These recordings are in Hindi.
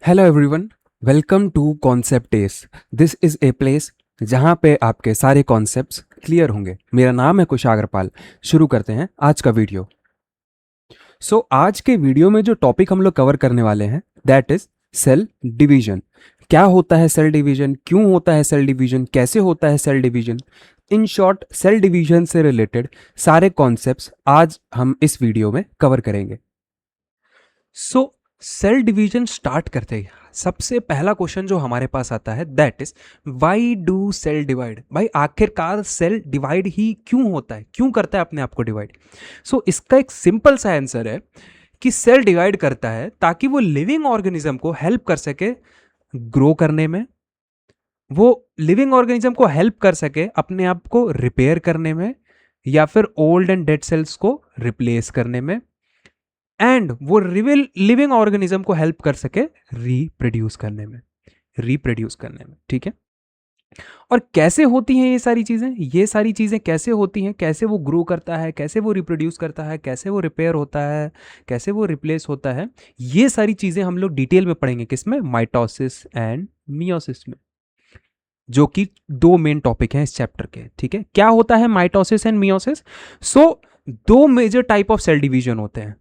Hello everyone, welcome to concept days. This is a place जहाँ पे आपके सारे कॉन्सेप्ट्स क्लियर होंगे। मेरा नाम है कुशाग्रपाल। शुरू करते हैं आज का वीडियो। आज के वीडियो में जो टॉपिक हम लोग कवर करने वाले हैं दैट इज सेल डिवीजन। क्या होता है सेल डिवीजन, क्यों होता है सेल डिवीजन, कैसे होता है cell division, in short cell division से रिलेटेड सारे कॉन्सेप्ट्स आज हम इस वीडियो में कवर करेंगे। सेल डिवीजन स्टार्ट करते ही सबसे पहला क्वेश्चन जो हमारे पास आता है that is why do cell divide. भाई आखिरकार सेल डिवाइड ही क्यों होता है, क्यों करता है अपने आप को डिवाइड। इसका एक सिंपल सा आंसर है कि सेल डिवाइड करता है ताकि वो लिविंग ऑर्गेनिज्म को हेल्प कर सके ग्रो करने में, वो लिविंग ऑर्गेनिज्म को हेल्प कर सके अपने आप को रिपेयर करने में, या फिर ओल्ड एंड डेड सेल्स को रिप्लेस करने में, एंड वो लिविंग ऑर्गेनिज्म को हेल्प कर सके रिप्रोड्यूस करने में। ठीक है, और कैसे होती हैं ये सारी चीजें, कैसे होती हैं, कैसे वो ग्रो करता है, कैसे वो रिप्रोड्यूस करता है, कैसे वो रिपेयर होता है, कैसे वो रिप्लेस होता है, ये सारी चीजें हम लोग डिटेल में पढ़ेंगे। किसमें? माइटोसिस एंड मियोसिस में, जो कि दो मेन टॉपिक हैं इस चैप्टर के। ठीक है, क्या होता है माइटोसिस एंड मियोसिस? दो major type of cell division होते हैं।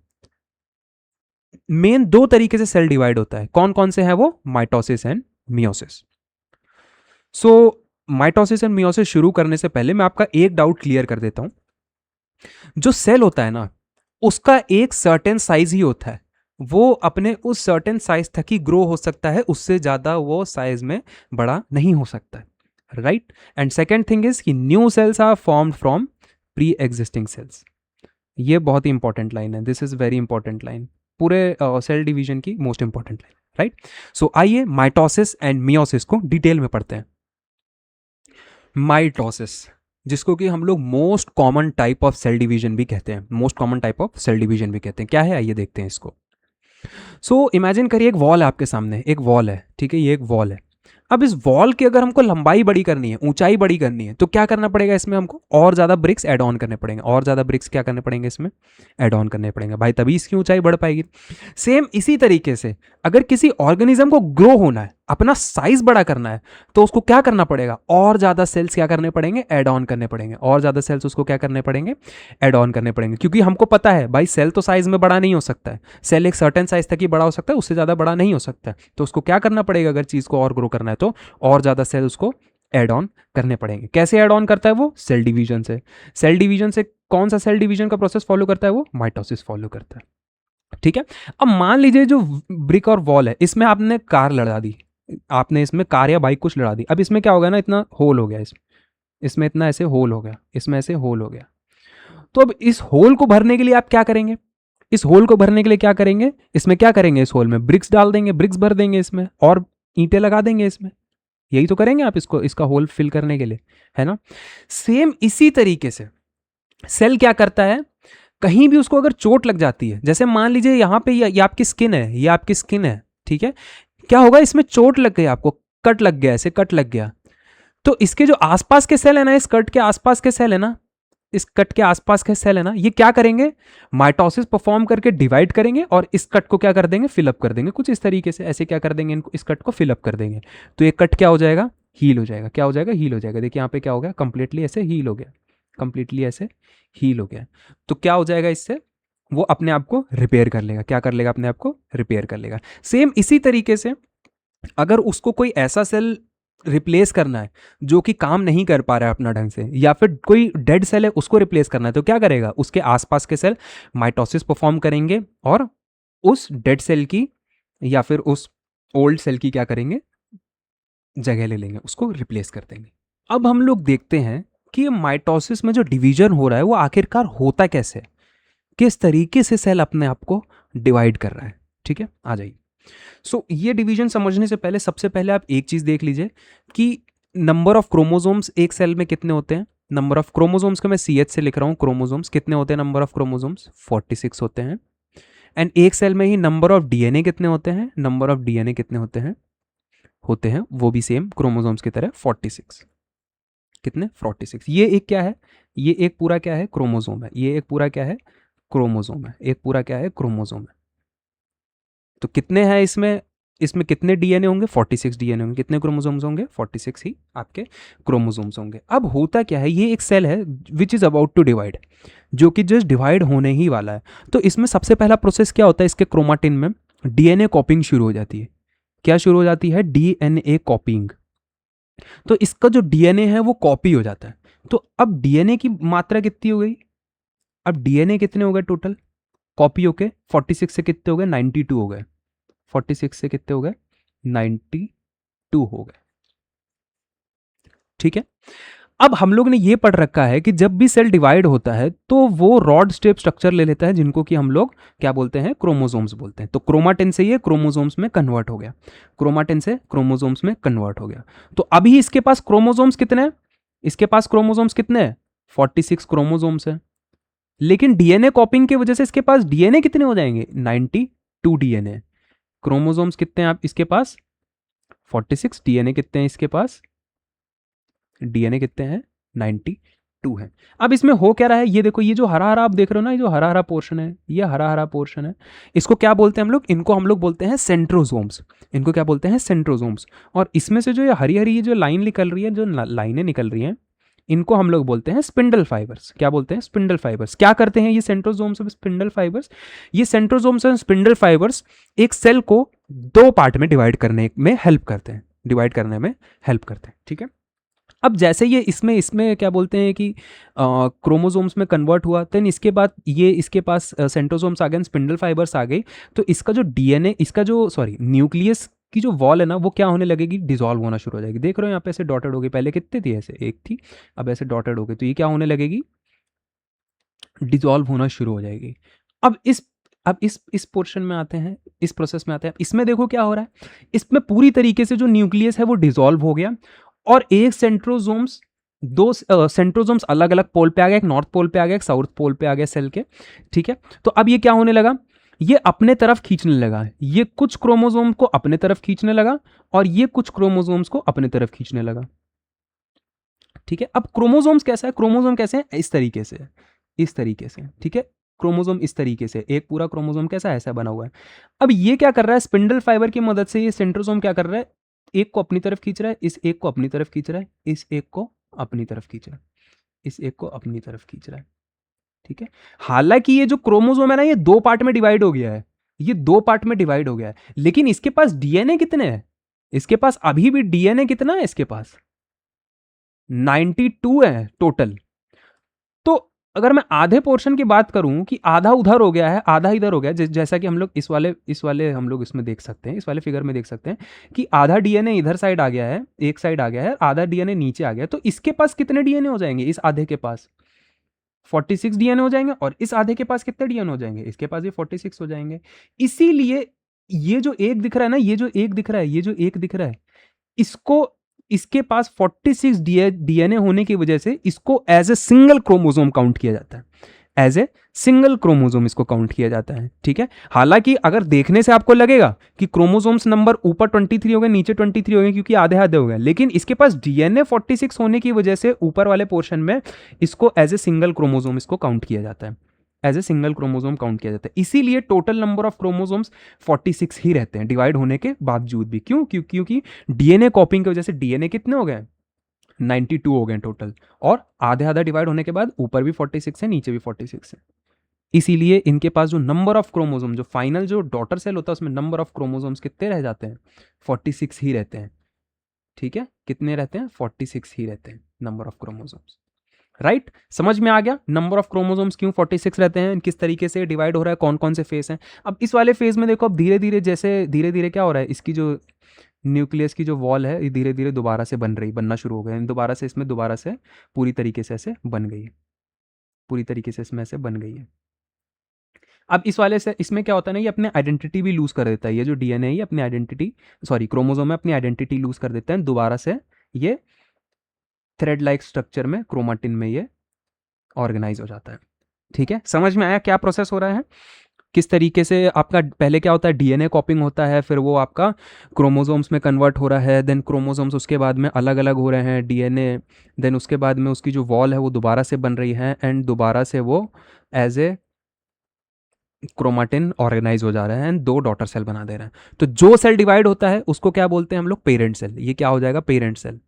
मेन दो तरीके से सेल डिवाइड होता है। कौन कौन से हैं वो? Mitosis and meiosis. So mitosis and meiosis शुरू करने से पहले मैं आपका एक डाउट क्लियर कर देता हूं। जो सेल होता है ना, उसका एक सर्टेन साइज ही होता है। वो अपने उस सर्टेन साइज तक ही ग्रो हो सकता है, उससे ज्यादा वो साइज में बड़ा नहीं हो सकता है। Right. And second thing is कि new cells are formed from pre existing cells. ये बहुत ही इंपॉर्टेंट लाइन है, this is very important line, पूरे सेल डिवीजन की मोस्ट इंपॉर्टेंट लाइन। राइट। आइए माइटोसिस एंड मियोसिस को डिटेल में पढ़ते हैं। माइटोसिस, जिसको कि हम लोग most common type of cell division भी कहते हैं, क्या है आइए देखते हैं इसको। इमेजिन करिए एक वॉल है आपके सामने, एक वॉल है। ठीक है, ये एक वॉल है। अब इस वॉल की अगर हमको लंबाई बड़ी करनी है, ऊंचाई बड़ी करनी है, तो क्या करना पड़ेगा इसमें? हमको और ज्यादा ब्रिक्स ऐड ऑन करने पड़ेंगे। और ज्यादा ब्रिक्स क्या करने पड़ेंगे इसमें? ऐड ऑन करने पड़ेंगे भाई, तभी इसकी ऊंचाई बढ़ पाएगी। सेम इसी तरीके से अगर किसी ऑर्गेनिज्म को ग्रो होना है, अपना साइज बड़ा करना है, तो उसको क्या करना पड़ेगा? और ज्यादा सेल्स क्या करने पड़ेंगे? ऐड ऑन करने पड़ेंगे। और ज्यादा सेल्स उसको क्या करने पड़ेंगे? ऐड ऑन करने पड़ेंगे। क्योंकि हमको पता है भाई सेल तो साइज में बड़ा नहीं हो सकता है, सेल एक सर्टेन साइज तक ही बड़ा हो सकता है, उससे ज्यादा बड़ा नहीं हो सकता है। तो उसको क्या करना पड़ेगा? अगर चीज को और ग्रो करना है तो और ज्यादा सेल उसको ऐड ऑन करने पड़ेंगे। कैसे ऐड ऑन करता है वो? सेल डिवीजन से। सेल डिवीजन से कौन सा सेल डिवीजन का प्रोसेस फॉलो करता है? वो माइटोसिस फॉलो करता है। ठीक है। अब मान लीजिए जो ब्रिक और वॉल है, इसमें आपने कार लड़ा दी, आपने इसमें कार या बाइक कुछ लड़ा दी। अब इसमें क्या होगा ना, इतना होल हो गया, इसमें इतना ऐसे होल हो गया, इसमें ऐसे होल हो गया। तो अब इस होल को भरने के लिए आप क्या करेंगे? इसमें क्या करेंगे? इस होल में ब्रिक्स डाल देंगे, ब्रिक्स भर देंगे इसमें, और ईंटें लगा देंगे इसमें। यही तो करेंगे आप इसको, इसका होल फिल करने के लिए, है ना। सेम इसी तरीके से सेल क्या करता है, कहीं भी उसको अगर चोट लग जाती है, जैसे मान लीजिए यहाँ पे ये आपकी स्किन है, ये आपकी स्किन है। ठीक है, क्या होगा? इसमें चोट लग गई, आपको कट लग गया, ऐसे कट लग गया। तो इसके जो आसपास के सेल है ना, इस कट के आसपास के सेल है ना, ये क्या करेंगे? माइटोसिस परफॉर्म करके डिवाइड करेंगे और इस कट को क्या कर देंगे? फिलअप कर देंगे। कुछ इस तरीके से ऐसे क्या कर देंगे इनको, इस कट को फिलअप कर देंगे। तो ये कट क्या हो जाएगा? हील हो जाएगा। क्या हो जाएगा? हील हो जाएगा। देखिए यहाँ पे क्या हो गया, कंप्लीटली ऐसे हील हो गया, कंप्लीटली ऐसे हील हो गया। तो क्या हो जाएगा इससे? वो अपने आप को रिपेयर कर लेगा। क्या कर लेगा? अपने आप को रिपेयर कर लेगा। सेम इसी तरीके से अगर उसको कोई ऐसा सेल रिप्लेस करना है जो कि काम नहीं कर पा रहा है अपना ढंग से, या फिर कोई डेड सेल है उसको रिप्लेस करना है, तो क्या करेगा? उसके आसपास के सेल माइटोसिस परफॉर्म करेंगे और उस डेड सेल की या फिर उस ओल्ड सेल की क्या करेंगे? जगह ले लेंगे, उसको रिप्लेस कर देंगे। अब हम लोग देखते हैं कि माइटोसिस में जो डिवीजन हो रहा है वो आखिरकार होता कैसे है, किस तरीके से सेल अपने आप को डिवाइड कर रहा है। ठीक है, आ जाइए। ये डिवीजन समझने से पहले सबसे पहले आप एक चीज देख लीजिए कि नंबर ऑफ क्रोमोसोम्स एक सेल में कितने होते हैं। नंबर ऑफ क्रोमोसोम्स का मैं CH से लिख रहा हूं, क्रोमोसोम्स कितने होते हैं? नंबर ऑफ क्रोमोसोम्स 46 होते हैं। एंड एक सेल में ही नंबर ऑफ DNA कितने होते हैं? नंबर ऑफ DNA कितने होते हैं वो भी सेम क्रोमोसोम्स की तरह 46। कितने? 46। ये एक क्या है? ये एक पूरा क्या है? क्रोमोसोम है। ये एक पूरा क्या है? क्रोमोसोम है। एक पूरा क्या है? क्रोमोसोम है। तो कितने हैं इसमें? इसमें कितने डीएनए होंगे? 46 डीएनए होंगे। कितने क्रोमोसोम्स होंगे? 46 ही आपके क्रोमोसोम्स होंगे। अब होता क्या है, ये एक सेल है which is about to divide, जो कि जस्ट डिवाइड होने ही वाला है। तो इसमें सबसे पहला प्रोसेस क्या होता है, इसके क्रोमाटिन में डीएनए कॉपिंग शुरू हो जाती है। क्या शुरू हो जाती है? डीएनए कॉपिंग। तो इसका जो डीएनए है वो कॉपी हो जाता है। तो अब डीएनए की मात्रा कितनी हो गई? अब डीएनए कितने हो गए टोटल कॉपी होके? 46 से कितने हो गए? 92 हो गए। 46 से कितने हो गए? 92 हो गए। ठीक है। अब हम लोग ने ये पढ़ रखा है कि जब भी सेल डिवाइड होता है तो वो रॉड स्टेप स्ट्रक्चर ले लेता है, जिनको कि हम लोग क्या बोलते हैं? क्रोमोसोम्स बोलते हैं। तो क्रोमाटिन से ये क्रोमोसोम्स में कन्वर्ट हो गया, क्रोमाटिन से क्रोमोसोम्स में कन्वर्ट हो गया। तो अभी इसके पास क्रोमोसोम्स कितने हैं? इसके पास क्रोमोसोम्स कितने हैं? 46 क्रोमोसोम्स है। लेकिन डीएनए कॉपिंग की वजह से इसके पास डीएनए कितने हो जाएंगे? 92 डीएनए। क्रोमोसोम्स कितने हैं आप इसके पास? 46। डीएनए कितने हैं इसके पास? डीएनए कितने हैं? 92 है। अब इसमें हो क्या रहा है, ये देखो, ये जो हरा हरा आप देख रहे हो ना, ये जो हरा हरा पोर्शन है, ये हरा हरा पोर्शन है, इसको क्या बोलते हैं हम लोग? इनको हम लोग बोलते हैं सेंट्रोसोम्स। इनको क्या बोलते हैं? सेंट्रोसोम्स। और इसमें से जो ये हरी हरी ये जो लाइन निकल रही है, जो लाइनें निकल रही हैं, इनको हम लोग बोलते हैं स्पिंडल फाइबर्स। क्या बोलते हैं? Spindle fibres. क्या करते हैं ये सेंट्रोसोम्स और स्पिंडल फाइबर्स? ये सेंट्रोसोम्स और स्पिंडल फाइबर्स एक सेल को दो पार्ट में डिवाइड करने में हेल्प करते हैं, डिवाइड करने में हेल्प करते हैं। ठीक है। अब जैसे ये इसमें इसमें क्या बोलते हैं कि क्रोमोसोम्स में कन्वर्ट हुआ, देन इसके बाद ये इसके पास सेंट्रोसोम्स आ गए, स्पिंडल फाइबर्स आ गई। तो इसका जो डीएनए, इसका जो सॉरी न्यूक्लियस की जो वॉल है ना, वो क्या होने लगेगी? डिसॉल्व होना शुरू हो जाएगी। देख रहे हो यहाँ पे ऐसे डॉटेड हो गई, पहले कितने थी? ऐसे एक थी, अब ऐसे डॉटेड हो गई। तो ये क्या होने लगेगी? डिसॉल्व होना शुरू हो जाएगी। अब इस पोर्शन में आते हैं, इस प्रोसेस में आते हैं। इसमें देखो क्या हो रहा है, इसमें पूरी तरीके से जो न्यूक्लियस है वो डिसॉल्व हो गया, और एक सेंट्रोसोम्स, दो सेंट्रोसोम्स अलग अलग पोल पे आ गया, एक नॉर्थ पोल पे आ गया, एक साउथ पोल पे आ गया सेल के। ठीक है। तो अब ये क्या होने लगा, ये अपने तरफ खींचने लगा, ये कुछ क्रोमोसोम को अपने तरफ खींचने लगा और ये कुछ क्रोमोसोम्स को अपने तरफ खींचने लगा। ठीक है। अब क्रोमोसोम्स कैसा है? क्रोमोसोम कैसे है? इस तरीके से, इस तरीके से। ठीक है। क्रोमोसोम इस तरीके से, एक पूरा क्रोमोसोम कैसा ऐसा बना हुआ है। अब ये क्या कर रहा है, स्पिंडल फाइबर की मदद से ये सेंट्रोसोम क्या कर रहा है, एक को अपनी तरफ खींच रहा है, इस एक को अपनी तरफ खींच रहा है, इस एक को अपनी तरफ खींच रहा है, इस एक को अपनी तरफ खींच रहा है। ठीक है। हालांकि ये जो क्रोमोसोम है ना, ये दो पार्ट में डिवाइड हो गया है, ये दो पार्ट में डिवाइड हो गया है, लेकिन इसके पास डीएनए कितने हैं? इसके पास अभी भी डीएनए कितना है? इसके पास 92 है टोटल। तो अगर मैं आधे पोर्शन की बात करूं कि आधा उधर हो गया है, आधा इधर हो गया, जैसा कि हम लोग इस वाले हम लोग इसमें देख सकते हैं, इस वाले फिगर में देख सकते हैं कि आधा डीएनए इधर साइड आ गया है, एक साइड आ गया है, आधा डीएनए नीचे आ गया। तो इसके पास कितने डीएनए हो जाएंगे? इस आधे के पास 46 डीएनए हो जाएंगे, और इस आधे के पास कितने डीएनए हो जाएंगे? इसके पास भी 46 हो जाएंगे। इसीलिए ये जो एक दिख रहा है ना, ये जो एक दिख रहा है, ये जो एक दिख रहा है, इसको, इसके पास 46 डीएनए होने की वजह से इसको as a single chromosome count किया जाता है, एज ए सिंगल क्रोमोसोम इसको काउंट किया जाता है। ठीक है। हालांकि अगर देखने से आपको लगेगा कि क्रोमोसोम्स नंबर ऊपर 23 हो गए, नीचे 23 हो गए, क्योंकि आधे आधे हो गए, लेकिन इसके पास डीएनए 46 होने की वजह से ऊपर वाले पोर्शन में इसको एज ए सिंगल क्रोमोसोम इसको काउंट किया जाता है, as a single chromosome count किया जाता है। इसीलिए टोटल नंबर ऑफ क्रोमोसोम्स 46 ही रहते हैं डिवाइड होने के बावजूद भी। क्यों? क्योंकि डीएनए कॉपिंग की वजह से डीएनए कितने हो गए? 92 हो गए टोटल, और आधे आधा डिवाइड होने के बाद ऊपर भी 46 है, नीचे भी 46 है। इसीलिए इनके पास जो नंबर ऑफ क्रोमोसोम, जो फाइनल जो डॉटर सेल होता है, उसमें नंबर ऑफ क्रोमोसोम्स कितने रह जाते हैं? 46 ही रहते हैं। ठीक है। कितने रहते हैं? 46 ही रहते हैं नंबर ऑफ क्रोमोसोम्स। राइट। समझ में आ गया नंबर ऑफ क्रोमोसोम्स क्यों 46 रहते हैं, किस तरीके से डिवाइड हो रहा है, कौन कौन से फेज हैं। अब इस वाले फेज में देखो, अब धीरे धीरे जैसे धीरे धीरे क्या हो रहा है, इसकी जो न्यूक्लियस की जो वॉल है, ये धीरे धीरे दोबारा से बनना शुरू हो गया है, दोबारा से इसमें दोबारा से पूरी तरीके से ऐसे बन गई है, पूरी तरीके से इसमें ऐसे बन गई है। अब इस वाले से इसमें क्या होता है ना, ये अपने आइडेंटिटी भी लूज कर देता है, ये जो डीएनए है ये अपनी आइडेंटिटी, सॉरी क्रोमोसोम है, अपनी आइडेंटिटी लूज कर देते हैं दोबारा से, ये थ्रेड लाइक स्ट्रक्चर में क्रोमाटिन में ये ऑर्गेनाइज हो जाता है। ठीक है। समझ में आया क्या प्रोसेस हो रहा है, किस तरीके से आपका पहले क्या होता है, डीएनए कॉपिंग होता है, फिर वो आपका क्रोमोसोम्स में कन्वर्ट हो रहा है, देन क्रोमोसोम्स उसके बाद में अलग अलग हो रहे हैं डीएनए, देन उसके बाद में उसकी जो वॉल है वो दोबारा से बन रही है, एंड दोबारा से वो एज ए क्रोमाटिन ऑर्गेनाइज हो जा रहा है एंड 2 डॉटर सेल बना दे रहा है। तो जो सेल डिवाइड होता है उसको क्या बोलते हैं हम लोग? Parent cell. ये क्या हो जाएगा? Parent cell.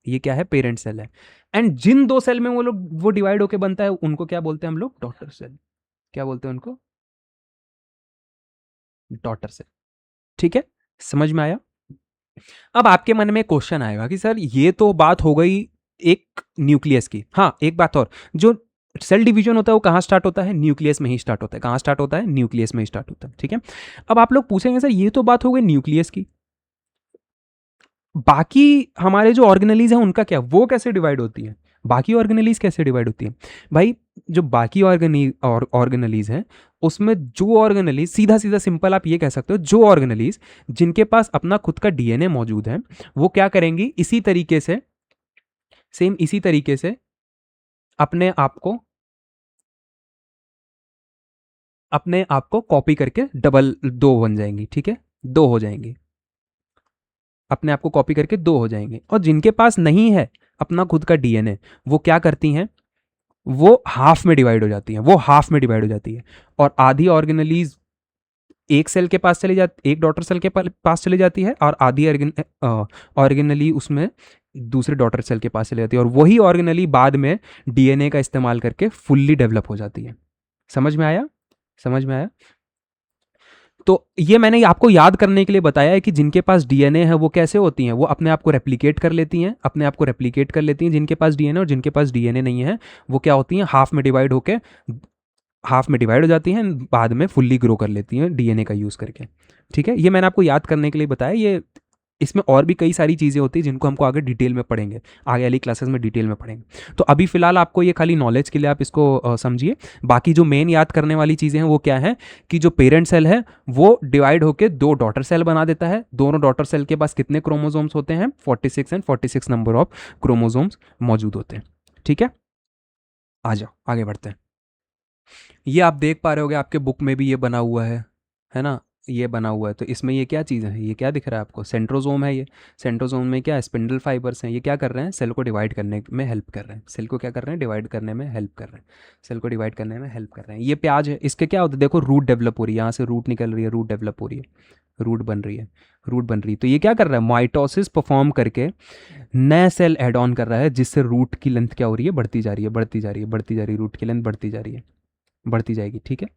ये क्या है? पेरेंट सेल है। एंड जिन 2 सेल में वो डिवाइड होके बनता है उनको क्या बोलते हैं हम लोग? Daughter cell. क्या बोलते हैं उनको? Daughter cell. ठीक है, समझ में आया? अब आपके मन में क्वेश्चन आएगा कि सर ये तो बात हो गई एक न्यूक्लियस की। हाँ, एक बात और, जो सेल डिवीजन होता है वो कहाँ स्टार्ट होता है? न्यूक्लियस में ही स्टार्ट होता है। कहाँ स्टार्ट होता है? न्यूक्लियस में ही स्टार्ट होता है। ठीक है, अब आप लोग पूछेंगे सर ये तो बात हो गई न्यूक्लियस की, बाकी हमारे जो ऑर्गेनेलीज हैं उनका क्या, वो कैसे डिवाइड होती है? बाकी ऑर्गेनेलीज कैसे डिवाइड होती है भाई? जो बाकी ऑर्गेनेलीज हैं उसमें जो ऑर्गेनेलीज, सीधा सीधा सिंपल आप ये कह सकते हो, जो ऑर्गेनेलीज जिनके पास अपना खुद का डीएनए मौजूद है वो क्या करेंगी? इसी तरीके से, सेम इसी तरीके से अपने आप को कॉपी करके डबल 2 बन जाएंगी। ठीक है, 2 हो जाएंगी, अपने आप को कॉपी करके 2 हो जाएंगे। और जिनके पास नहीं है अपना खुद का डीएनए, वो क्या करती हैं? वो हाफ में डिवाइड हो जाती हैं। वो हाफ में डिवाइड हो जाती है और आधी ऑर्गेनलीज एक सेल के पास चली जाती, एक डॉटर सेल के पास चली जाती है, और आधी ऑर्गेनली उसमें दूसरे डॉटर सेल के पास चली जाती है, और वही ऑर्गेनली बाद में डीएनए का इस्तेमाल करके फुल्ली डेवलप हो जाती है। समझ में आया? समझ में आया? तो ये मैंने आपको याद करने के लिए बताया है कि जिनके पास डीएनए है वो कैसे होती हैं? वो अपने आप को रेप्लिकेट कर लेती हैं, अपने आप को रेप्लिकेट कर लेती हैं जिनके पास डीएनए, और जिनके पास डीएनए नहीं है वो क्या होती हैं? हाफ में डिवाइड होके, हाफ में डिवाइड हो जाती हैं, बाद में फुल्ली ग्रो कर लेती हैं डीएनए का यूज़ करके। ठीक है, ये मैंने आपको याद करने के लिए बताया। ये इसमें और भी कई सारी चीज़ें होती हैं जिनको हमको आगे डिटेल में पढ़ेंगे, आगे वाली क्लासेस में डिटेल में पढ़ेंगे। तो अभी फिलहाल आपको ये खाली नॉलेज के लिए आप इसको समझिए। बाकी जो मेन याद करने वाली चीज़ें हैं वो क्या है कि जो पेरेंट सेल है वो डिवाइड होकर 2 डॉटर सेल बना देता है। दोनों डॉटर सेल के पास कितने क्रोमोजोम्स होते हैं? 46 एंड 46 नंबर ऑफ क्रोमोजोम्स मौजूद होते हैं। ठीक है, आ जाओ आगे बढ़ते हैं। ये आप देख पा रहे होगे, आपके बुक में भी ये बना हुआ है ना? ये बना हुआ है। तो इसमें ये क्या चीज़ है? ये क्या दिख रहा है आपको? सेंट्रोजोम है ये। सेंट्रोजोम में क्या है? स्पिंडल फाइबर्स हैं। ये क्या कर रहे हैं? सेल को डिवाइड करने में हेल्प कर रहे हैं। सेल को क्या कर रहे हैं? डिवाइड करने में हेल्प कर रहे हैं। सेल को डिवाइड करने में हेल्प कर रहे हैं। ये प्याज है, इसके क्या होता है? देखो रूट डेवलप हो रही है, यहाँ से रूट निकल रही है, रूट डेवलप हो रही है, रूट बन रही है, रूट बन रही है। तो ये क्या कर रहा है? माइटोसिस परफॉर्म करके नया सेल ऐड ऑन कर रहा है, जिससे रूट की लेंथ क्या हो रही है? बढ़ती जा रही है, बढ़ती जा रही है, बढ़ती जा रही है, रूट की लेंथ बढ़ती जा रही है, बढ़ती जाएगी। ठीक है,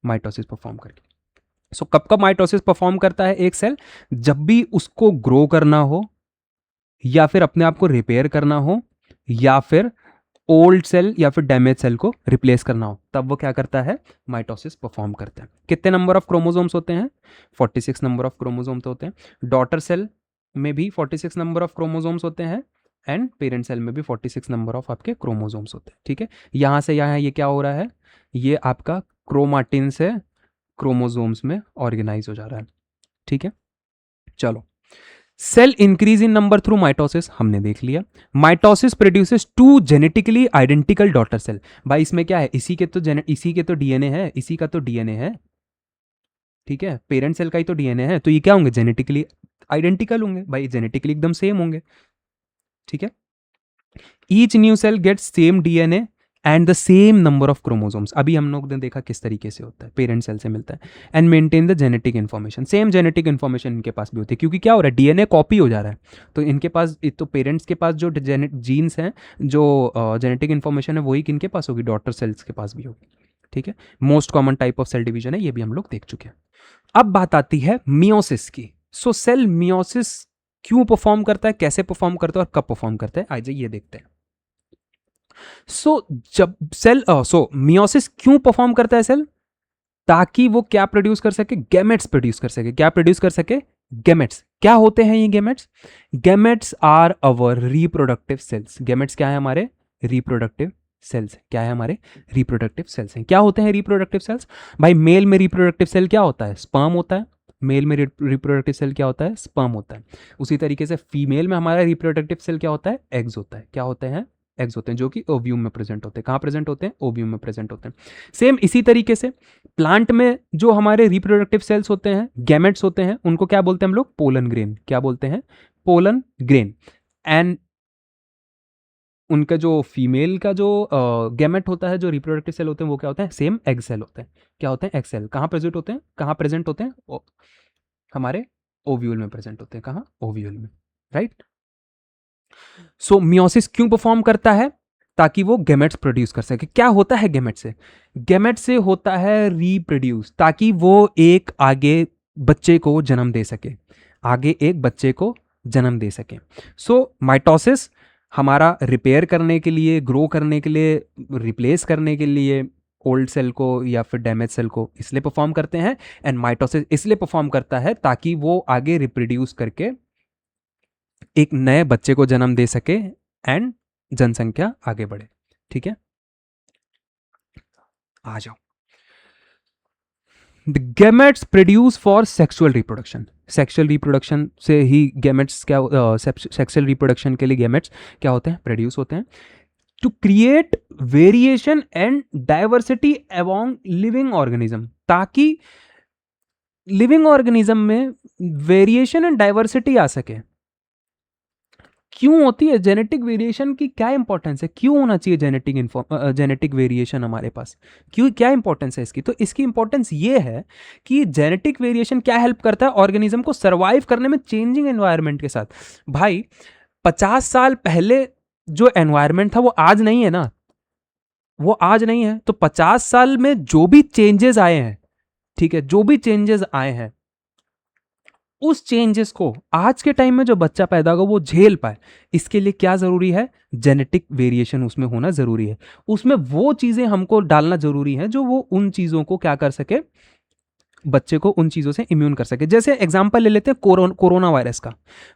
माइटोसिस परफॉर्म करके। सो कब कब माइटोसिस परफॉर्म करता है एक सेल? जब भी उसको ग्रो करना हो, या फिर अपने आप को रिपेयर करना हो, या फिर ओल्ड सेल या फिर डैमेज सेल को रिप्लेस करना हो, तब वो क्या करता है? माइटोसिस परफॉर्म करता है। कितने नंबर ऑफ क्रोमोसोम्स होते हैं? 46 नंबर ऑफ क्रोमोसोम्स होते हैं। डॉटर सेल में भी 46 नंबर ऑफ क्रोमोसोम्स होते हैं, एंड पेरेंट सेल में भी 46 नंबर ऑफ आपके क्रोमोसोम्स होते हैं। ठीक है, यहां से यहां ये क्या हो रहा है? ये आपका क्रोमाटिन से क्रोमोसोम्स में ऑर्गेनाइज हो जा रहा है। ठीक है, चलो। Cell increase in number through mitosis हमने देख लिया। Mitosis produces 2 genetically identical daughter cell. भाई इसमें क्या है? इसी के तो डीएनए है, इसी का तो डीएनए है। ठीक है, पेरेंट सेल का ही तो डीएनए है, तो ये क्या होंगे? जेनेटिकली आइडेंटिकल होंगे भाई, जेनेटिकली एकदम सेम होंगे। ठीक है, each new cell gets same DNA and the same number of chromosomes. अभी हम लोग ने देखा किस तरीके से होता है, पेरेंट सेल से मिलता है, and maintain the genetic information. Same genetic information इनके पास भी होती है, क्योंकि क्या हो रहा है? डीएनए कॉपी हो जा रहा है। तो इनके पास तो पेरेंट्स के पास जो जीन्स हैं, जो जेनेटिक इन्फॉर्मेशन है, वही किनके पास होगी? डॉटर सेल्स के पास भी होगी। ठीक है, most common type of cell division है, ये भी हम लोग देख चुके हैं। अब बात आती है मियोसिस की। सो सेल मियोसिस क्यों परफॉर्म करता है, कैसे परफॉर्म करता है और कब परफॉर्म करता है, आइए ये देखते हैं। जब सेल मियोसिस क्यों परफॉर्म करता है सेल? ताकि वो क्या प्रोड्यूस कर सके? गैमेट्स प्रोड्यूस कर सके। क्या प्रोड्यूस कर सके? गैमेट्स। क्या होते हैं ये gametes? Gametes are our reproductive cells. Gametes क्या है? हमारे रिप्रोडक्टिव सेल्स। क्या है? हमारे रिप्रोडक्टिव सेल्स हैं। क्या होते हैं रिप्रोडक्टिव सेल्स? भाई मेल में रिप्रोडक्टिव सेल क्या होता है? स्पर्म होता है। मेल में रिप्रोडक्टिव सेल क्या होता है? स्पर्म होता है। उसी तरीके से फीमेल में हमारा रिप्रोडक्टिव सेल क्या होता है? एग्स होता है। क्या होते हैं? एग्स होते हैं, जो कि ओव्यूम में प्रेजेंट होते हैं। कहाँ प्रेजेंट होते हैं? ओव्यूम में प्रेजेंट होते हैं। सेम इसी तरीके से प्लांट में जो हमारे रिप्रोडक्टिव सेल्स होते हैं, गैमेट्स होते हैं, उनको क्या बोलते हैं हम लोग? Pollen grain. क्या बोलते हैं? Pollen grain. एंड उनका जो फीमेल का जो गैमेट होता है, जो रिप्रोडक्टिव सेल होते हैं, वो क्या होते हैं? सेम एग सेल होते हैं। क्या होते हैं? Egg cell. कहाँ प्रेजेंट होते हैं? कहाँ प्रेजेंट होते हैं? हमारे ओव्यूल में प्रेजेंट होते हैं। कहाँ? ओव्यूल में, राइट। सो मियोसिस क्यों परफॉर्म करता है? ताकि वो गैमेट्स प्रोड्यूस कर सके। क्या होता है गैमेट से? गैमेट से होता है रिप्रोड्यूस, ताकि वो एक आगे बच्चे को जन्म दे सके, आगे एक बच्चे को जन्म दे सके। सो माइटोसिस हमारा रिपेयर करने के लिए, ग्रो करने के लिए, रिप्लेस करने के लिए ओल्ड सेल को या फिर डैमेज सेल को इसलिए परफॉर्म करते हैं। एंड माइटोसिस इसलिए परफॉर्म करता है ताकि वो आगे रिप्रोड्यूस करके एक नए बच्चे को जन्म दे सके एंड जनसंख्या आगे बढ़े। ठीक है, आ जाओ। The gametes produce for sexual reproduction. Sexual reproduction से ही गैमेट्स क्या, सेक्सुअल रिप्रोडक्शन के लिए गैमेट्स क्या होते हैं? प्रोड्यूस होते हैं। To create variation and diversity among living organism, ताकि लिविंग ऑर्गेनिज्म में वेरिएशन एंड डाइवर्सिटी आ सके। क्यों होती है जेनेटिक वेरिएशन की? क्या इंपॉर्टेंस है? क्यों होना चाहिए जेनेटिक वेरिएशन हमारे पास? क्यों, क्या इंपॉर्टेंस है इसकी? तो इसकी इंपॉर्टेंस ये है कि जेनेटिक वेरिएशन क्या हेल्प करता है ऑर्गेनिज्म को सरवाइव करने में चेंजिंग एनवायरनमेंट के साथ। भाई 50 साल पहले जो एनवायरनमेंट था वो आज नहीं है ना, वो आज नहीं है। तो 50 साल में जो भी चेंजेस आए हैं, ठीक है, जो भी चेंजेस आए हैं, उस चेंजेस को आज के टाइम में जो बच्चा पैदा होगा वो झेल पाए, इसके लिए क्या जरूरी है? जेनेटिक वेरिएशन उसमें होना जरूरी है। उसमें वो चीजें हमको डालना जरूरी है जो वो उन चीजों को क्या कर सके, बच्चे को उन चीजों से इम्यून कर सके। जैसे एग्जांपल ले लेते हैं कोरोना वायरस का।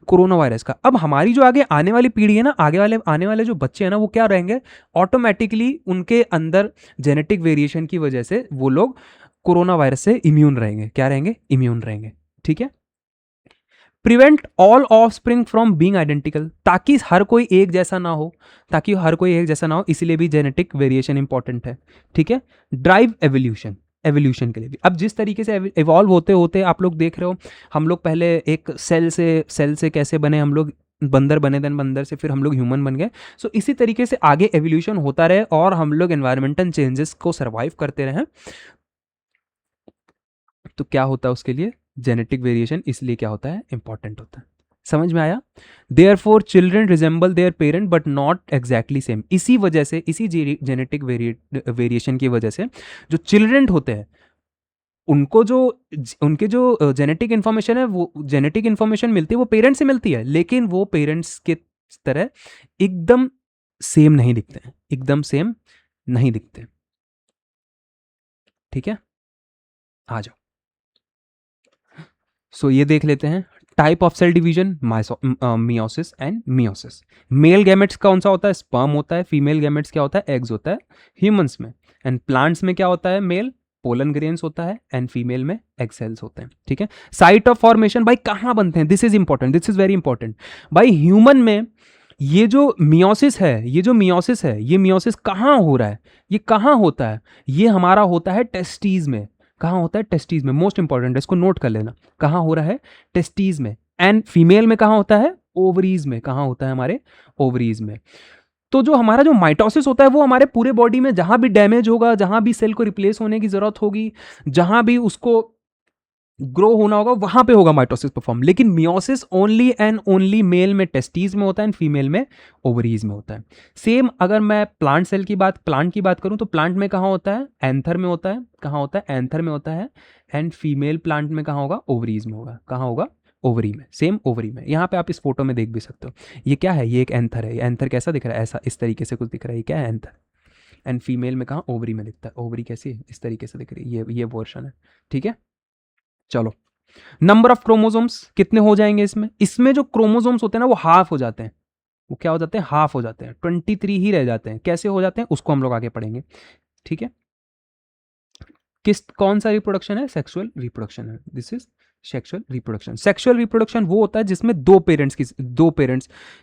कोरोना वायरस का अब हमारी जो आगे आने वाली पीढ़ी है ना, आने वाले जो बच्चे हैं ना, वो क्या रहेंगे? ऑटोमेटिकली उनके अंदर जेनेटिक वेरिएशन की वजह से वो लोग कोरोना वायरस से इम्यून रहेंगे। क्या रहेंगे? इम्यून रहेंगे। ठीक है। Prevent all of spring from being identical, ताकि हर कोई एक जैसा ना हो, ताकि हर कोई एक जैसा ना हो, इसीलिए भी जेनेटिक वेरिएशन इंपॉर्टेंट है। ठीक है। ड्राइव एवोल्यूशन, एवोल्यूशन के लिए भी। अब जिस तरीके से इवॉल्व होते होते आप लोग देख रहे हो, हम लोग पहले एक सेल से कैसे बने, हम लोग बंदर बने, देन बंदर से फिर हम लोग ह्यूमन बन गए। सो इसी तरीके से आगे एवोल्यूशन होता रहे और हम लोग एनवायरमेंटल चेंजेस को सर्वाइव करते रहे। तो क्या होता है उसके लिए? जेनेटिक वेरिएशन इसलिए क्या होता है? इंपॉर्टेंट होता है। समझ में आया? Therefore children resemble there parent but not exactly same. इसी वजह से, इसी जेनेटिक वेरिएशन की वजह से जो चिल्ड्रन होते हैं उनको जो उनके जो जेनेटिक इंफॉर्मेशन है, वो जेनेटिक इंफॉर्मेशन मिलती है वो पेरेंट्स से मिलती है, लेकिन वो पेरेंट्स के तरह एकदम सेम नहीं दिखते हैं, एकदम सेम नहीं दिखते। ठीक है, आ जाओ। सो ये देख लेते हैं type of cell division, meiosis and meiosis. Male gametes कौन सा होता है? स्पर्म होता है। फीमेल गैमेट्स क्या होता है? एग्स होता है ह्यूमंस में। एंड प्लांट्स में क्या होता है? मेल पोलन ग्रेन्स होता है एंड फीमेल में एग सेल्स होते हैं। ठीक है। साइट ऑफ फॉर्मेशन भाई कहाँ बनते हैं? This is important, this is very important. भाई ह्यूमन में ये जो मियोसिस है, ये मियोसिस कहाँ हो रहा है? ये कहाँ होता है? ये हमारा होता है टेस्टीज में। कहाँ होता है? टेस्टीज में। मोस्ट इंपॉर्टेंट है, इसको नोट कर लेना। कहाँ हो रहा है? टेस्टीज में। एंड फीमेल में कहाँ होता है? ओवरीज में। कहाँ होता है? हमारे ओवरीज में। तो जो हमारा जो माइटोसिस होता है वो हमारे पूरे बॉडी में जहां भी डैमेज होगा, जहां भी सेल को रिप्लेस होने की जरूरत होगी, जहां भी उसको ग्रो होना होगा, वहां पे होगा माइटोसिस परफॉर्म। लेकिन meiosis only and only mail में टेस्टीज में होता है एंड फीमेल में ओवरीज में होता है। सेम अगर मैं प्लांट की बात करूं तो प्लांट में कहां होता है? एंथर में होता है। कहां होता है? एंथर में होता है। एंड फीमेल प्लांट में कहां होगा? ओवरीज में होगा। कहां होगा? ओवरी में। सेम ओवरी में। यहाँ पे आप इस फोटो में देख भी सकते हो। ये क्या है? ये एक एंथर है। ये एंथर कैसा दिख रहा है? ऐसा, इस तरीके से कुछ दिख रहा है। ये क्या है? एंथर। एंड फीमेल में कहा? ओवरी में दिखता है। ओवरी कैसी? इस तरीके से दिख रही है। ये पोर्शन है। ठीक है, चलो। नंबर ऑफ क्रोमोसोम्स कितने हो जाएंगे इसमें? इसमें जो क्रोमोसोम्स होते हैं ना वो हाफ हो जाते हैं। वो क्या हो जाते हैं? हाफ हो जाते हैं। 23 ही रह जाते हैं। कैसे हो जाते हैं उसको हम लोग आगे पढ़ेंगे। ठीक है। कौन सा रिप्रोडक्शन है? सेक्सुअल रिप्रोडक्शन है। This is sexual reproduction. Sexual reproduction वो होता है जिसमें दो पेरेंट्स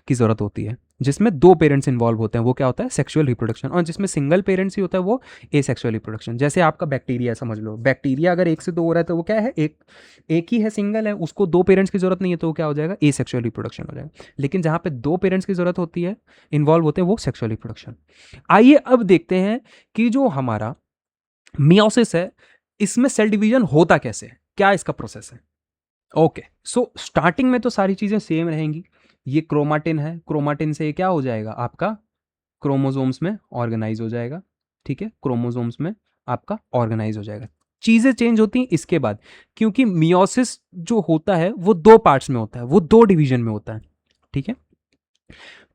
की जरूरत होती है। जिसमें 2 पेरेंट्स इन्वॉल्व होते हैं वो क्या होता है, सेक्सुअल रिप्रोडक्शन। और जिसमें सिंगल पेरेंट्स ही होता है वो एसेक्सुअल रिप्रोडक्शन। जैसे आपका बैक्टीरिया समझ लो, बैक्टीरिया अगर 1 से 2 हो रहा है तो वो क्या है, एक ही है, सिंगल है, उसको 2 पेरेंट्स की जरूरत नहीं है, तो वो क्या हो जाएगा, एसेक्सुअल रिप्रोडक्शन हो जाएगा। लेकिन जहां पे 2 पेरेंट्स की जरूरत होती है, इन्वॉल्व होते हैं, वो सेक्सुअल रिप्रोडक्शन। आइए अब देखते हैं कि जो हमारा मियोसिस है इसमें सेल डिवीजन होता कैसे है, क्या इसका प्रोसेस है। ओके, सो स्टार्टिंग में तो सारी चीजें सेम रहेंगी। ये क्रोमाटिन है, क्रोमाटिन से ये क्या हो जाएगा, आपका क्रोमोसोम्स में ऑर्गेनाइज हो जाएगा। ठीक है, क्रोमोसोम्स में आपका ऑर्गेनाइज हो जाएगा। चीजें चेंज होती हैं इसके बाद, क्योंकि मियोसिस जो होता है वो 2 पार्ट्स में होता है, वो 2 डिवीजन में होता है। ठीक है,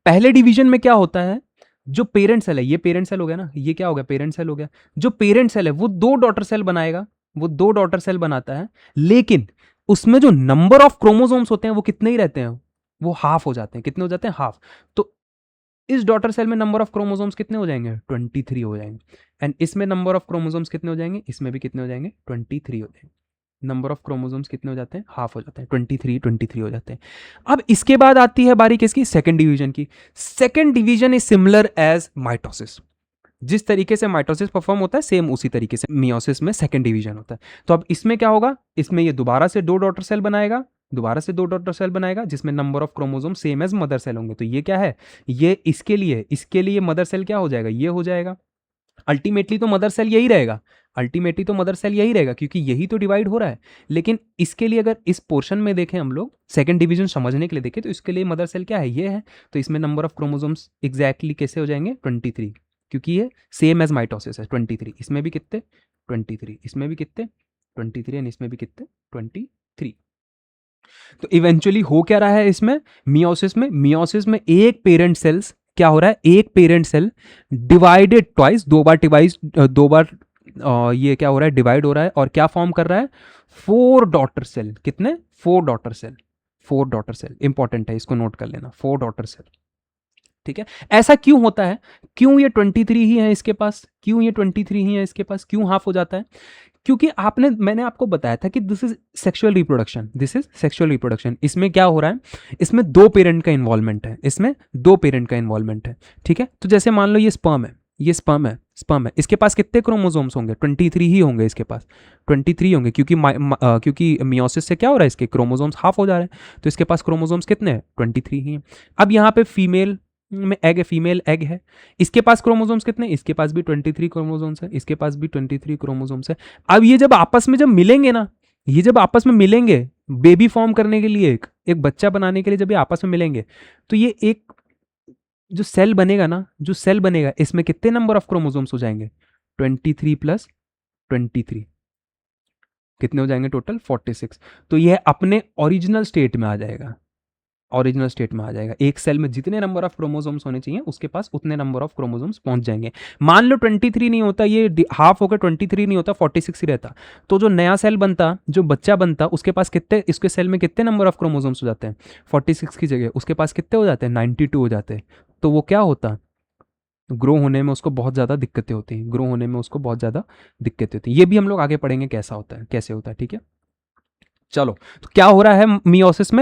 पहले डिवीजन में क्या होता है, जो पेरेंट सेल है, ये पेरेंट सेल हो गया ना, ये क्या हो गया, पेरेंट सेल हो गया। जो पेरेंट सेल है वो 2 डॉटर सेल बनाएगा, वो 2 डॉटर सेल बनाता है, लेकिन उसमें जो नंबर ऑफ क्रोमोसोम्स होते हैं वो कितने ही रहते हैं, वो हाफ हो जाते हैं। कितने हो जाते हैं, हाफ। तो इस डॉटर सेल में नंबर ऑफ क्रोमोसोम्स कितने हो जाएंगे, 23 हो जाएंगे। एंड इसमें नंबर ऑफ क्रोमोसोम्स कितने हो जाएंगे, इसमें भी कितने हो जाएंगे, 23 हो जाएंगे। नंबर ऑफ क्रोमोसोम्स कितने हो जाते हैं, हाफ हो जाते हैं, 23 हो जाते हैं। अब इसके बाद आती है बारी किसकी, सेकंड डिवीजन की। Second division is similar as mitosis. जिस तरीके से माइटोसिस परफॉर्म होता है सेम उसी तरीके से मियोसिस में सेकंड डिवीजन होता है। तो अब इसमें क्या होगा, इसमें ये दोबारा से 2 डॉटर सेल बनाएगा, दोबारा से 2 डॉटर सेल बनाएगा, जिसमें number of chromosome same as mother cell होंगे। तो ये क्या है, ये इसके लिए मदर सेल क्या हो जाएगा, ये हो जाएगा। अल्टीमेटली तो मदर सेल यही रहेगा, अल्टीमेटली तो मदर सेल यही रहेगा, क्योंकि यही तो डिवाइड हो रहा है। लेकिन इसके लिए अगर इस पोर्शन में देखें हम लोग, सेकंड डिवीजन समझने के लिए देखें, तो इसके लिए मदर सेल क्या है, ये है। तो इसमें नंबर ऑफ क्रोमोसोम्स एग्जैक्टली कैसे हो जाएंगे, 23, क्योंकि ये सेम एज माइटोसिस है, 23। इसमें भी कितने, 23, इसमें भी कितने, 23, एंड इसमें भी कितने, 23। तो इवेंचुअली हो क्या रहा है इसमें, मियोसिस में एक पेरेंट सेल्स क्या हो रहा है, एक पेरेंट सेल डिवाइडेड ट्वाइस, 2 बार ये क्या हो रहा है, डिवाइड हो रहा है, और क्या फॉर्म कर रहा है, 4 डॉटर सेल। कितने, 4 daughter cell, 4 daughter cell. Important है, इसको नोट कर लेना, 4 डॉटर सेल। ठीक है, ऐसा क्यों होता है, क्यों ये 23 ही है इसके पास, क्यों ये 23 ही है इसके पास, क्यों हाफ हो जाता है, क्योंकि मैंने आपको बताया था कि दिस इज सेक्सुअल रिप्रोडक्शन। इसमें क्या हो रहा है, इसमें 2 पेरेंट का इन्वॉल्वमेंट है, इसमें 2 पेरेंट का इन्वॉल्वमेंट है। ठीक है, तो जैसे मान लो ये स्पर्म है, इसके पास कितने क्रोमोसोम्स होंगे, 23 ही होंगे इसके पास, 23 होंगे, क्योंकि मियोसिस से क्या हो रहा है, इसके क्रोमोसोम्स हाफ हो जा रहे हैं, तो इसके पास क्रोमोसोम्स कितने हैं, 23 ही हैं। अब यहाँ पे फीमेल एग है, इसके पास क्रोमोसोम्स कितने, इसके पास भी 23 क्रोमोसोम्स है, इसके पास भी 23 क्रोमोसोम्स है। अब ये जब आपस में मिलेंगे ना, ये जब आपस में मिलेंगे बेबी फॉर्म करने के लिए, एक बच्चा बनाने के लिए, जब ये आपस में मिलेंगे, तो ये एक जो सेल बनेगा इसमें कितने नंबर ऑफ क्रोमोसोम्स हो जाएंगे, 23 प्लस 23, कितने हो जाएंगे टोटल, 46। तो यह अपने ओरिजिनल स्टेट में आ जाएगा, एक सेल में जितने नंबर ऑफ क्रोमोसोम्स होने चाहिए उसके पास उतने नंबर ऑफ क्रोमोसोम्स पहुंच जाएंगे। मान लो 23 नहीं होता, ये हाफ होकर 23 नहीं होता, 46 ही रहता, तो जो नया सेल बनता, जो बच्चा बनता, उसके पास कितने, इसके सेल में कितने नंबर ऑफ क्रोमोसोम्स हो जाते हैं, 46 की जगह उसके पास कितने हो जाते हैं, 92 हो जाते हैं। तो वो क्या होता, ग्रो होने में उसको बहुत ज़्यादा दिक्कतें होती हैं, ये भी हम लोग आगे पढ़ेंगे कैसे होता है। ठीक है, चलो, तो क्या हो रहा है मियोसिस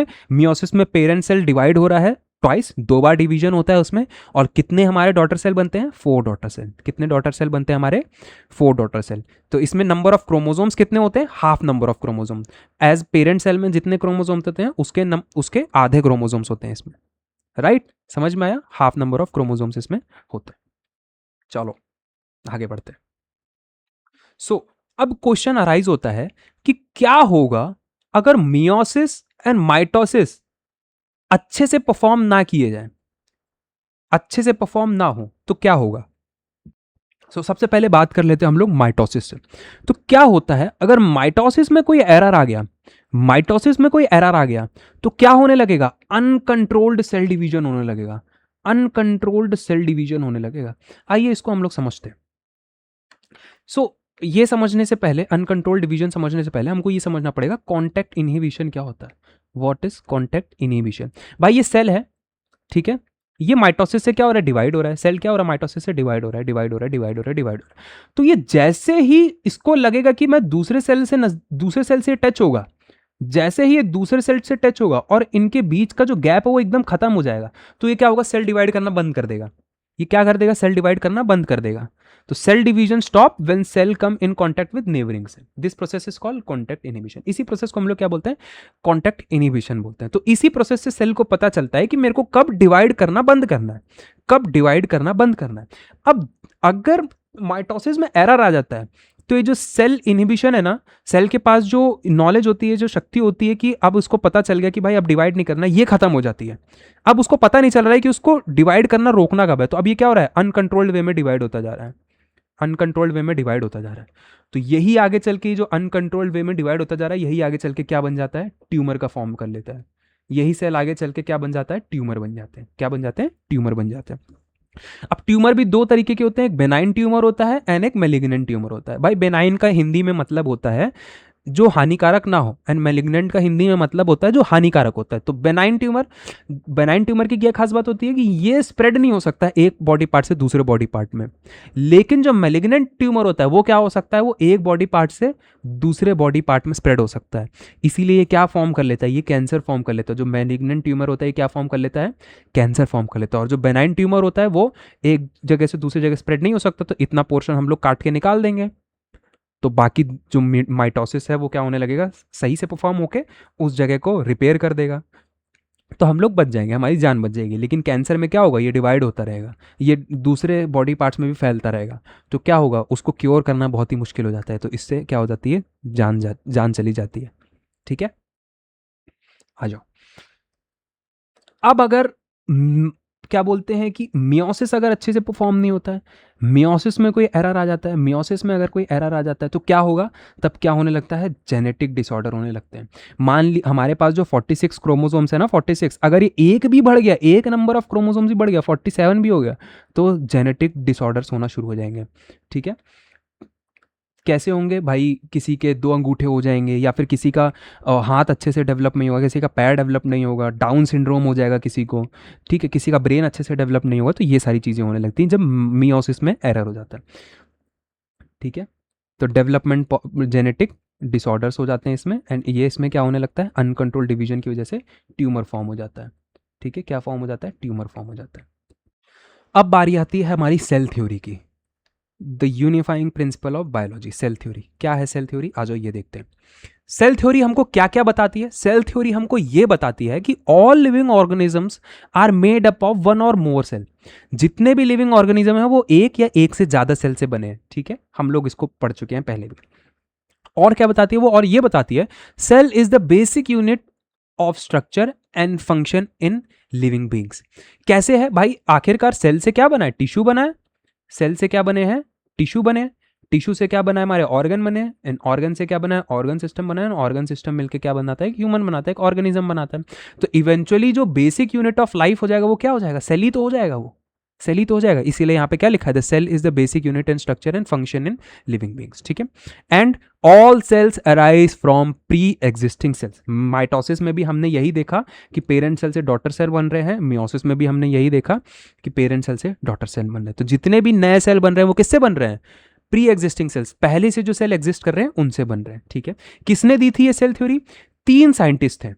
में पेरेंट सेल डिवाइड हो रहा है ट्वाइस, 2 बार डिवीजन होता है उसमें, और कितने हमारे डॉटर सेल बनते हैं, 4 डॉटर सेल। कितने डॉटर सेल बनते हैं हमारे, 4 डॉटर सेल। तो इसमें नंबर ऑफ क्रोमोसोम्स कितने होते हैं, half number of chromosome, as parent cell में जितने क्रोमोसोम्स होते हैं उसके आधे क्रोमोसोम्स होते हैं इसमें, राइट, समझ में आया, हाफ नंबर ऑफ क्रोमोसोम्स इसमें होते हैं। चलो आगे बढ़ते हैं। सो अब क्वेश्चन अराइज होता है कि क्या होगा अगर मियोसिस एंड माइटोसिस अच्छे से परफॉर्म ना किए जाए, अच्छे से परफॉर्म ना हो, तो क्या होगा। सबसे पहले बात कर लेते हैं हम लोग माइटोसिस से। तो क्या होता है अगर माइटोसिस में कोई एरर आ गया, तो क्या होने लगेगा, अनकंट्रोल्ड सेल डिवीजन होने लगेगा। आइए इसको हम लोग समझते हैं। ये समझने से पहले, अनकंट्रोल्ड डिवीजन समझने से पहले हमको ये समझना पड़ेगा कॉन्टैक्ट इनहिबिशन क्या होता है। What is contact inhibition. भाई ये सेल है, ठीक है, ये माइटोसिस से क्या हो रहा है, डिवाइड हो रहा है। सेल क्या हो रहा है, माइटोसिस से डिवाइड हो रहा है। तो ये जैसे ही इसको लगेगा कि मैं दूसरे सेल से टच होगा, जैसे ही ये दूसरे सेल से टच होगा और इनके बीच का जो गैप है वो एकदम खत्म हो जाएगा, तो ये क्या होगा, सेल डिवाइड करना बंद कर देगा। ये क्या कर देगा, सेल डिवाइड करना बंद कर देगा। तो cell division stop when cell come in contact with neighbouring cell, this process is called contact inhibition. इसी प्रोसेस को हम लोग क्या बोलते हैं, कांटेक्ट इनहिबिशन बोलते हैं। तो इसी प्रोसेस से सेल को पता चलता है कि मेरे को कब डिवाइड करना बंद करना है, कब डिवाइड करना बंद करना है। अब अगर माइटोसिस में एरर आ जाता है, तो ये जो सेल इनहिबिशन है ना, सेल के पास जो नॉलेज होती है, जो शक्ति होती है कि अब उसको पता चल गया कि भाई अब डिवाइड नहीं करना, ये खत्म हो जाती है। अब उसको पता नहीं चल रहा है कि उसको डिवाइड करना रोकना कब है। तो अब ये क्या हो रहा है, अनकंट्रोल्ड वे में डिवाइड होता जा रहा है, अनकंट्रोल्ड वे में डिवाइड होता जा रहा है। तो यही आगे चल के जो अनकंट्रोल्ड वे में डिवाइड होता जा रहा है, यही आगे चल के क्या बन जाता है, ट्यूमर का फॉर्म कर लेता है। यही सेल आगे चल के क्या बन जाता है, ट्यूमर बन जाते हैं। क्या बन जाते हैं, ट्यूमर बन जाते हैं। अब ट्यूमर भी दो तरीके के होते हैं, एक बेनाइन ट्यूमर होता है एंड एक मेलिग्नेंट ट्यूमर होता है। भाई बेनाइन का हिंदी में मतलब होता है जो हानिकारक ना हो, एंड मेलिग्नेंट का हिंदी में मतलब होता है जो हानिकारक होता है। तो बेनाइन ट्यूमर की क्या खास बात होती है कि ये स्प्रेड नहीं हो सकता है एक बॉडी पार्ट से दूसरे बॉडी पार्ट में। लेकिन जो मेलिग्नेंट ट्यूमर होता है वो क्या हो सकता है, वो एक बॉडी पार्ट से दूसरे बॉडी पार्ट में स्प्रेड हो सकता है। इसीलिए ये क्या फॉर्म कर लेता है, ये कैंसर फॉर्म कर लेता है। जो मेलिग्नेंट ट्यूमर होता है ये क्या फॉर्म कर लेता है, कैंसर फॉर्म कर लेता है। और जो बेनाइन ट्यूमर होता है वो एक जगह से दूसरी जगह स्प्रेड नहीं हो सकता, तो इतना पोर्शन हम लोग काट के निकाल देंगे, तो बाकी जो माइटोसिस है वो क्या होने लगेगा, सही से परफॉर्म होके उस जगह को रिपेयर कर देगा, तो हम लोग बच जाएंगे, हमारी जान बच जाएगी। लेकिन कैंसर में क्या होगा, ये डिवाइड होता रहेगा, ये दूसरे बॉडी पार्ट्स में भी फैलता रहेगा, तो क्या होगा, उसको क्योर करना बहुत ही मुश्किल हो जाता है। तो इससे क्या हो जाती है, जान चली जाती है। ठीक है, आ जाओ। अब अगर क्या बोलते हैं कि मियोसिस अगर अच्छे से परफॉर्म नहीं होता है, मियोसिस में कोई एरर आ जाता है, मियोसिस में अगर कोई एरर आ जाता है तो क्या होगा, तब क्या होने लगता है, जेनेटिक डिसऑर्डर होने लगते हैं। मान ली हमारे पास जो 46 क्रोमोसोम्स है ना, 46, अगर ये एक भी बढ़ गया, एक नंबर ऑफ क्रोमोसोम्स भी बढ़ गया, 47 भी हो गया, तो जेनेटिक डिसऑर्डर्स होना शुरू हो जाएंगे। ठीक है, कैसे होंगे भाई, किसी के 2 अंगूठे हो जाएंगे, या फिर किसी का हाथ अच्छे से डेवलप नहीं होगा, किसी का पैर डेवलप नहीं होगा, डाउन सिंड्रोम हो जाएगा किसी को। ठीक है, किसी का ब्रेन अच्छे से डेवलप नहीं होगा। तो ये सारी चीज़ें होने लगती हैं जब मियोसिस में एरर हो जाता है। ठीक है, तो डेवलपमेंट जेनेटिक डिसऑर्डर्स हो जाते हैं इसमें, एंड ये इसमें क्या होने लगता है, अनकंट्रोल डिवीजन की वजह से ट्यूमर फॉर्म हो जाता है। ठीक है, क्या फॉर्म हो जाता है, ट्यूमर फॉर्म हो जाता है। अब बारी आती है हमारी सेल थ्योरी की, the unifying principle of biology, cell theory. क्या है सेल थ्योरी, आ जाओ ये देखते हैं। सेल थ्योरी हमको क्या क्या बताती है, सेल थ्योरी हमको ये बताती है कि all living organisms are made up of one और मोर सेल। जितने भी लिविंग ऑर्गेनिज्म है वो एक या एक से ज्यादा सेल से बने हैं। ठीक है, हम लोग इसको पढ़ चुके हैं पहले भी। और क्या बताती है वो, और ये बताती है cell is the basic unit of structure and function in living beings. कैसे है भाई, आखिरकार सेल से क्या बना है, टिश्यू बना है। सेल से क्या बने हैं, टिश्यू बने। टिश्यू से क्या बना है, हमारे ऑर्गन बने। एंड ऑर्गन से क्या बना है, ऑर्गन सिस्टम बना है। ऑर्गन सिस्टम मिलकर क्या बनाता है, ह्यूमन बनाता है, एक ऑर्गेनिज्म बनाता है। तो इवेंचुअली जो बेसिक यूनिट ऑफ लाइफ हो जाएगा वो क्या हो जाएगा, सेल ही तो हो जाएगा, वो सेल ही तो हो जाएगा। इसीलिए यहाँ पे क्या लिखा है, the cell is the basic unit and structure and function in living beings. ठीक है, and all cells arise from pre existing cells. Mitosis में भी हमने यही देखा कि पेरेंट सेल से डॉटर सेल बन रहे हैं, मियोसिस में भी हमने यही देखा कि पेरेंट सेल से डॉटर सेल बन रहे हैं। तो जितने भी नए सेल बन रहे हैं वो किससे बन रहे हैं, प्री एग्जिस्टिंग सेल्स, पहले से जो सेल एग्जिस्ट कर रहे हैं उनसे बन रहे हैं। ठीक है, किसने दी थी ये सेल थ्योरी, 3 साइंटिस्ट थे।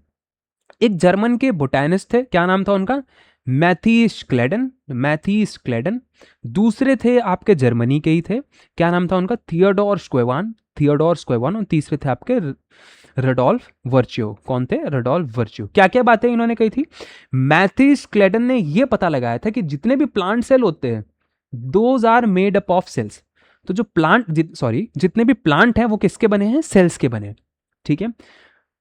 एक जर्मन के बोटैनिस्ट थे, क्या नाम था उनका, मैथीस क्लेडन। दूसरे थे आपके जर्मनी के ही थे, क्या नाम था उनका, थियोडोर स्क्वेवान। और तीसरे थे आपके रडोल्फ वर्च्यो। कौन थे, रडोल्फ वर्च्यो। क्या क्या बातें इन्होंने कही थी, मैथीस क्लेडन ने यह पता लगाया था कि जितने भी प्लांट सेल होते हैं, those are made up of cells. तो जो जितने भी प्लांट हैं वो किसके बने हैं, सेल्स के बने हैं। ठीक है,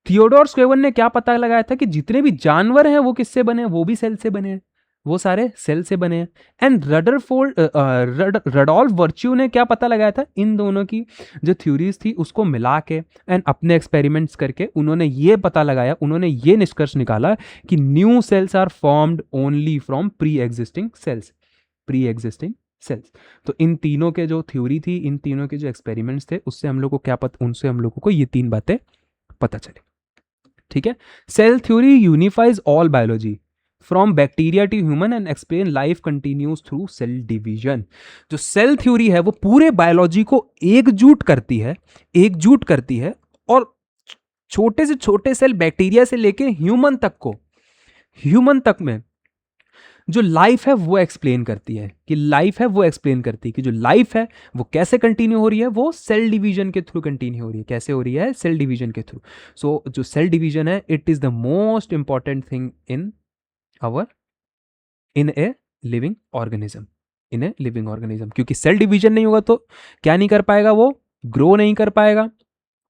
थियोडोर स्क्वेवन ने क्या पता लगाया था कि जितने भी जानवर हैं वो किससे बने हैं, वो भी सेल से बने हैं, वो सारे सेल से बने हैं। एंड रडोल्फ वर्च्यू ने क्या पता लगाया था, इन दोनों की जो थ्योरीज थी उसको मिला के एंड अपने एक्सपेरिमेंट्स करके उन्होंने ये पता लगाया, उन्होंने ये निष्कर्ष निकाला कि new cells are formed only from pre existing cells. तो इन तीनों के जो थ्योरी थी, इन तीनों के जो एक्सपेरिमेंट्स थे, उससे हम लोग को क्या पता, उनसे हम लोगों को ये 3 बातें पता चली। ठीक है, cell theory unifies all biology from bacteria to human and explain life continues through cell division. जो सेल थ्योरी है वो पूरे बायोलॉजी को एकजुट करती है और छोटे से छोटे सेल बैक्टीरिया से लेके ह्यूमन तक को, ह्यूमन तक में जो लाइफ है वो एक्सप्लेन करती है, कि लाइफ है वो एक्सप्लेन करती है कि जो लाइफ है वो कैसे कंटिन्यू हो रही है, वो सेल डिवीजन के थ्रू कंटिन्यू हो रही है। कैसे हो रही है? सेल डिवीजन के थ्रू। सो जो सेल डिवीजन है, it is the most important thing in a living organism, in a living organism. क्योंकि सेल डिवीजन नहीं होगा तो क्या नहीं कर पाएगा? वो ग्रो नहीं कर पाएगा,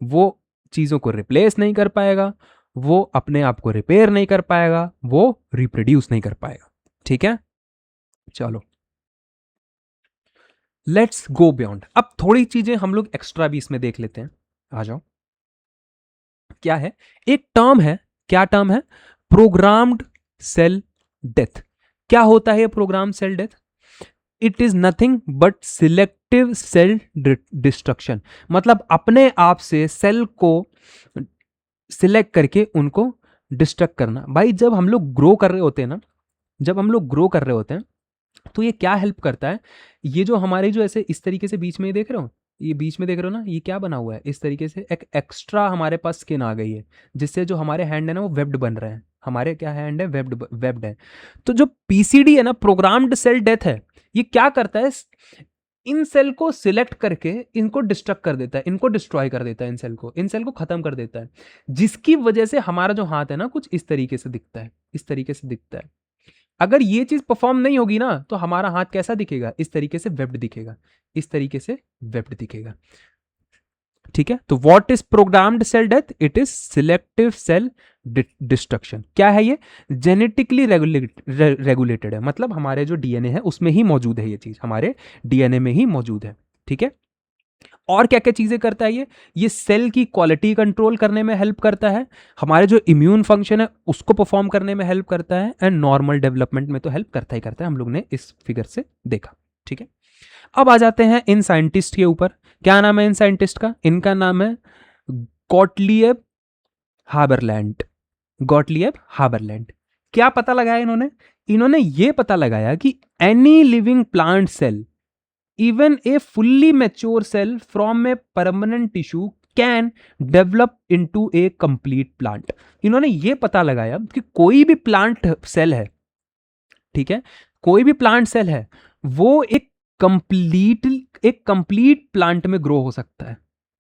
वो चीज़ों को रिप्लेस नहीं कर पाएगा, वो अपने आप को रिपेयर नहीं कर पाएगा, वो रिप्रोड्यूस नहीं कर पाएगा। ठीक है, चलो लेट्स गो बियॉन्ड। अब थोड़ी चीजें हम लोग एक्स्ट्रा भी इसमें देख लेते हैं। आ जाओ, क्या है? एक टर्म है, क्या टर्म है? Programmed cell death. क्या होता है ये program cell death? It is nothing but selective cell destruction. मतलब अपने आप से सेल को सिलेक्ट करके उनको डिस्ट्रक्ट करना। भाई जब हम लोग ग्रो कर रहे होते हैं ना, जब हम लोग ग्रो कर रहे होते हैं तो ये क्या हेल्प करता है? ये जो हमारे जो ऐसे इस तरीके से बीच में ये देख रहे हो, ये बीच में देख रहे हो ना, ये क्या बना हुआ है? इस तरीके से एक एक्स्ट्रा हमारे पास स्किन आ गई है, जिससे जो हमारे हैंड है ना वो वेब्ड बन रहे हैं। हमारे क्या हैंड है? वेब्ड है। तो जो पीसीडी है ना, प्रोग्राम्ड सेल डेथ है, ये क्या करता है? इन सेल को सिलेक्ट करके इनको डिस्ट्रक्ट कर देता है, इनको डिस्ट्रॉय कर देता है, इन सेल को खत्म कर देता है, जिसकी वजह से हमारा जो हाथ है ना कुछ इस तरीके से दिखता है, इस तरीके से दिखता है। अगर ये चीज परफॉर्म नहीं होगी ना तो हमारा हाथ कैसा दिखेगा? इस तरीके से वेब्ड दिखेगा, इस तरीके से वेब्ड दिखेगा। ठीक है, तो what is programmed cell death? It is selective cell destruction. क्या है ये? जेनेटिकली रेगुलेटेड है, मतलब हमारे जो डीएनए है उसमें ही मौजूद है, ये चीज हमारे डीएनए में ही मौजूद है। ठीक है, और क्या क्या चीजें करता है ये सेल की क्वालिटी कंट्रोल करने में हेल्प करता है, हमारे जो इम्यून फंक्शन है उसको परफॉर्म करने में हेल्प करता है, एंड नॉर्मल डेवलपमेंट में तो हेल्प करता ही करता है, हम लोग ने इस फिगर से देखा। ठीक है, अब आ जाते हैं इन साइंटिस्ट के ऊपर। क्या नाम है इन साइंटिस्ट का? इनका नाम है गॉटलिएब हाबरलैंड। गॉटलिएब हाबरलैंड। क्या पता लगाया इन्होंने? इन्होंने ये पता लगाया कि any living plant cell, even a fully mature cell from a permanent tissue can develop into a complete plant। इन्होंने ये पता लगाया कि कोई भी प्लांट सेल है, ठीक है, कोई भी प्लांट सेल है, वो एक कंप्लीट प्लांट में ग्रो हो सकता है,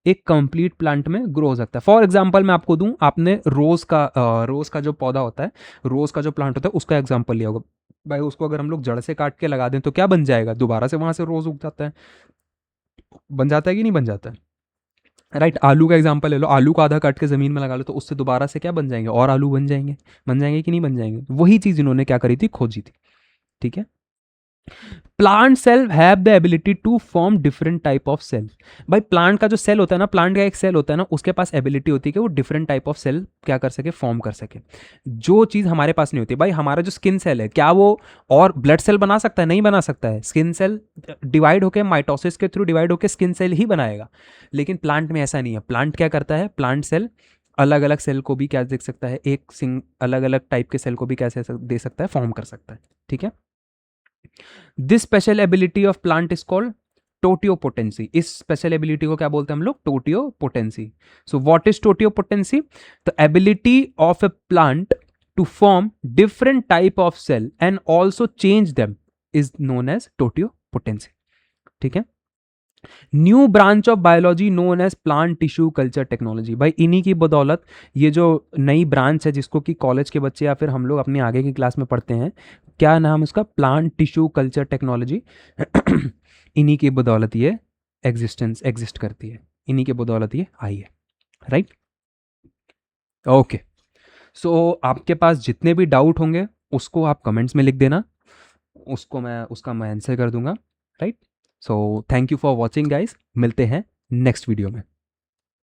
एक कंप्लीट प्लांट में ग्रो हो सकता है। फॉर एग्जांपल मैं आपको दूं, आपने रोज का जो पौधा होता है, रोज का जो प्लांट होता है उसका एग्जांपल लिया होगा। भाई उसको अगर हम लोग जड़ से काट के लगा दें तो क्या बन जाएगा? दोबारा से वहां से रोज उग जाता है, बन जाता है कि नहीं बन जाता है? राइट, आलू का एग्जांपल ले लो, आलू को आधा काट के जमीन में लगा लो तो उससे दोबारा से क्या बन जाएंगे? और आलू बन जाएंगे, बन जाएंगे कि नहीं बन जाएंगे? वही चीज इन्होंने क्या करी थी? खोजी थी। ठीक है, plant cell have the ability to form different type of cell. भाई प्लांट का जो सेल होता है ना, प्लांट का एक सेल होता है ना, उसके पास एबिलिटी होती है कि वो डिफरेंट टाइप ऑफ सेल क्या कर सके? फॉर्म कर सके, जो चीज हमारे पास नहीं होती। भाई हमारा जो स्किन सेल है, क्या वो और ब्लड सेल बना सकता है? नहीं बना सकता है। स्किन सेल डिवाइड होकर माइटोसिस के थ्रू डिवाइड होकर स्किन सेल ही बनाएगा, लेकिन प्लांट में ऐसा नहीं है। प्लांट क्या करता है? प्लांट सेल अलग अलग सेल को भी क्या देख सकता है? अलग अलग टाइप के सेल को भी कैसे दे सकता है? फॉर्म कर सकता है। ठीक है, this special ability of plant is called totipotency. इस स्पेशल एबिलिटी को क्या बोलते हैं हम लोग? Totipotency. So what is totipotency? The ability of a plant to form different type of cell and also change them is known as totipotency. ठीक है, new branch of biology known as plant tissue culture technology. भाई इन्हीं की बदौलत ये जो नई ब्रांच है जिसको कि कॉलेज के बच्चे या फिर हम लोग अपने आगे की क्लास में पढ़ते हैं, क्या नाम उसका? Plant tissue culture technology. इन्हीं की बदौलत ये एग्जिस्ट करती है, इन्हीं के बदौलत ये आई है। Right, okay. सो आपके पास जितने भी डाउट होंगे उसको आप कमेंट्स में लिख देना, उसका मैं आंसर कर दूंगा। Right, so thank you for watching guys, मिलते हैं नेक्स्ट वीडियो में।